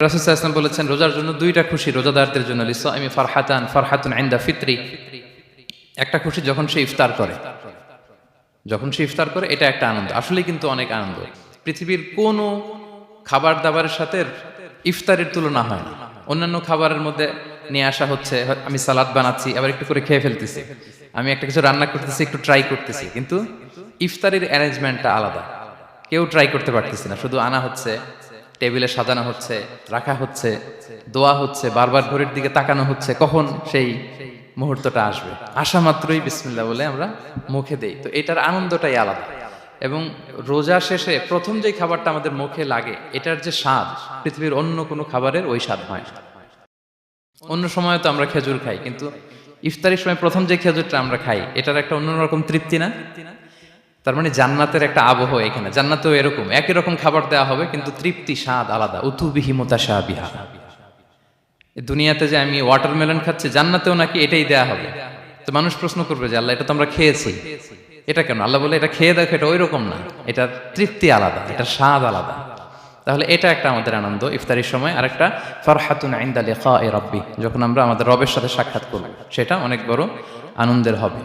রাসূল সাল্লাল্লাহু আলাইহি ওয়াসাল্লাম বলেছেন রোজার জন্য দুইটা খুশি রোজাদারদের জন্য লিসাইমি ফারহাতুন ইনদা ফিত্রি। একটা খুশি যখন সে ইফতার করে, এটা একটা আনন্দ, আসলে কিন্তু অনেক আনন্দ। পৃথিবীর কোনো খাবার দাবারের সাথে ইফতারের তুলনা হয় না। অন্যান্য খাবারের মধ্যে নিয়ে আসা হচ্ছে, আমি সালাদ বানাচ্ছি আবার একটু করে খেয়ে ফেলতেছি, আমি একটা কিছু রান্না করতেছি একটু ট্রাই করতেছি, কিন্তু ইফতারের অ্যারেঞ্জমেন্টটা আলাদা। কেউ ট্রাই করতে পারতেছে না, শুধু আনা হচ্ছে, টেবিলে সাজানো হচ্ছে, রাখা হচ্ছে, দোয়া হচ্ছে, বারবার ঘড়ির দিকে তাকানো হচ্ছে কখন সেই মুহূর্তটা আসবে। আসা মাত্রই বিসমিল্লাহ বলে আমরা মুখে দেই। তো এটার আনন্দটাই আলাদা। এবং রোজা শেষে প্রথম যে খাবারটা আমাদের মুখে লাগে, এটার যে স্বাদ পৃথিবীর অন্য কোনো খাবারের ওই স্বাদ হয় না। অন্য সময় তো আমরা খেজুর খাই, কিন্তু ইফতারের সময় প্রথম যে খেজুরটা আমরা খাই, এটার একটা অন্যরকম তৃপ্তি না? তার মানে জান্নাতের একটা আবহ এখানে। জান্নাতেও এরকম একই রকম খাবার দেওয়া হবে, কিন্তু তৃপ্তি স্বাদ আলাদা। উতুবিহি মুতাশাবিহা। দুনিয়াতে যে আমি ওয়াটারমেলন খাচ্ছি, জান্নাতেও নাকি এটাই দেয়া হবে। তো মানুষ প্রশ্ন করবে যে আল্লাহ, এটা তো আমরা খেয়েছি, এটা কেন? আল্লাহ বলে এটা খেয়ে দেখো, এটা ওই রকম না, এটার তৃপ্তি আলাদা, এটার স্বাদ আলাদা। তাহলে এটা একটা আমাদের আনন্দ ইফতারির সময়। আর একটা ফারহাতুন ইনদা লিকাই রাব্বি, যখন আমরা আমাদের রবের সাথে সাক্ষাৎ করব, সেটা অনেক বড় আনন্দের হবে।